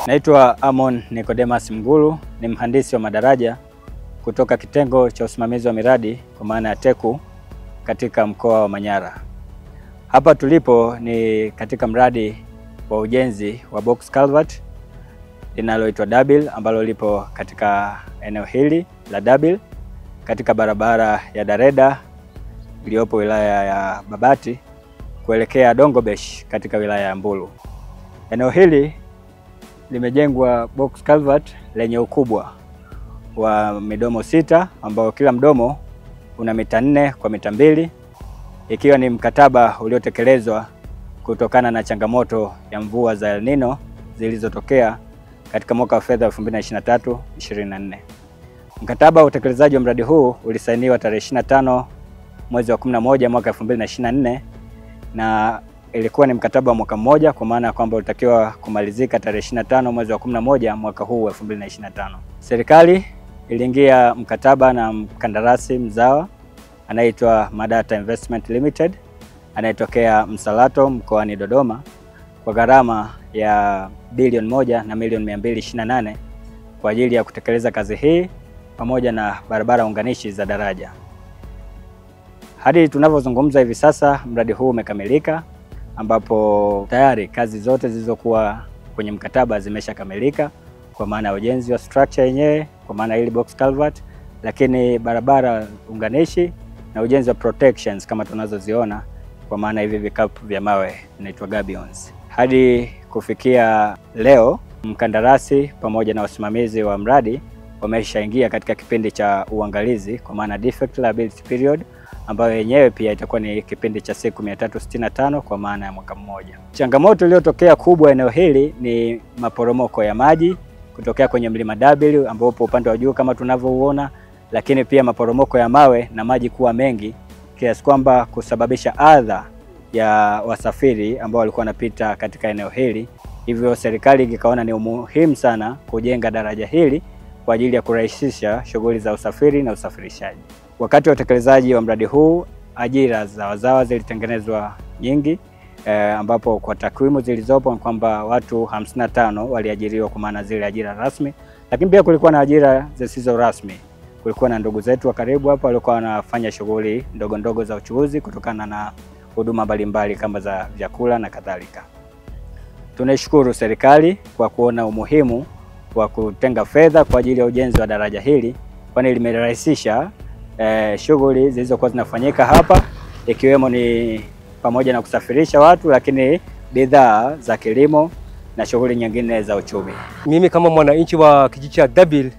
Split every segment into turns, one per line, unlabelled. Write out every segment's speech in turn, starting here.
Naitwa Amon Nicodemus Mgulu, ni mhandisi wa madaraja kutoka kitengo cha usimamizi wa miradi kwa maana ya TECU katika mkoa wa Manyara. Hapa tulipo ni katika mradi wa ujenzi wa box culvert linaloitwa Dabil, ambalo lipo katika eneo hili la Dabil katika barabara ya Dareda iliyopo wilaya ya Babati kuelekea Dongobesh katika wilaya ya Mbulu. Eneo hili limejengwa box culvert lenye ukubwa wa midomo 6 ambao kila mdomo una mita 4 kwa mita 2, ikiwa ni mkataba uliotekelezwa kutokana na changamoto ya mvua za El Nino zilizotokea katika mwaka wa fedha 2023/24. Mkataba wa utekelezaji wa mradi huu ulisainiwa tarehe 25 mwezi wa 11 mwaka 2024 na ilikuwa ni mkataba wa mwaka mmoja, kwa maana kwamba ulitakiwa kumalizika tarehe 25 mwezi wa 11 mwaka huu wa 2025. Serikali iliingia mkataba na mkandarasi mzawa anaitwa Madata Investment Limited anayetokea Msalato mkoani Dodoma kwa gharama ya bilioni 1 na milioni 228 kwa ajili ya kutekeleza kazi hii pamoja na barabara unganishi za daraja. Hadi tunavyozungumza hivi sasa mradi huu umekamilika, ambapo tayari kazi zote zilizokuwa kwenye mkataba zimeshakamilika kwa maana ya ujenzi wa structure yenyewe kwa maana hili box culvert, lakini barabara unganishi na ujenzi wa protections kama tunazoziona kwa maana hivi vikapu vya mawe vinaitwa gabions. Hadi kufikia leo mkandarasi pamoja na wasimamizi wa mradi wameshaingia katika kipindi cha uangalizi kwa maana defect liability period, ambayo yenyewe pia itakuwa ni kipindi cha siku 365 kwa maana ya mwaka mmoja. Changamoto iliyotokea kubwa eneo hili ni maporomoko ya maji kutokea kwenye mlima Dabil ambapo upande wa juu kama tunavyoona, lakini pia maporomoko ya mawe na maji kuwa mengi kiasi kwamba kusababisha adha ya wasafiri ambao walikuwa wanapita katika eneo hili. Hivyo serikali ikaona ni umuhimu sana kujenga daraja hili kwa ajili ya kurahisisha shughuli za usafiri na usafirishaji. Wakati wa utekelezaji wa mradi huu ajira za wazawa zilitengenezwa nyingi, ambapo kwa takwimu zilizopo kwamba watu 55 waliajiriwa kwa maana zile ajira rasmi, lakini pia kulikuwa na ajira zisizo rasmi. Kulikuwa na ndugu zetu wa karibu hapa walikuwa wanafanya shughuli ndogo ndogo za uchuuzi kutokana na huduma mbalimbali kama za vyakula na kadhalika. Tunaishukuru serikali kwa kuona umuhimu wa kutenga fedha kwa ajili ya ujenzi wa daraja hili, kwani limerahisisha shughuli zilizokuwa zinafanyika hapa, ikiwemo ni pamoja na kusafirisha watu, lakini bidhaa za kilimo na shughuli nyingine za uchumi.
Mimi kama mwananchi wa kijiji cha Dabil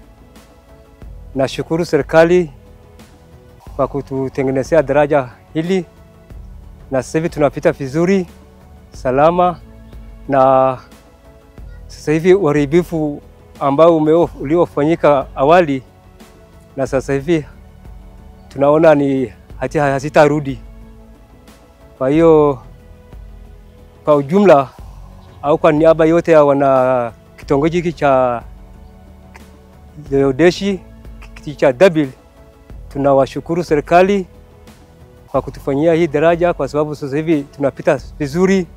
nashukuru serikali kwa kututengenezea daraja hili, na sasa hivi tunapita vizuri salama, na sasa hivi uharibifu ambao uliofanyika awali na sasa hivi tunaona ni hazitarudi. Kwa hiyo kwa ujumla au kwa niaba yote ya wana kitongoji hiki cha Deodeshi kijiji cha Dabil, tunawashukuru serikali kwa kutufanyia hii daraja, kwa sababu sasa hivi tunapita vizuri.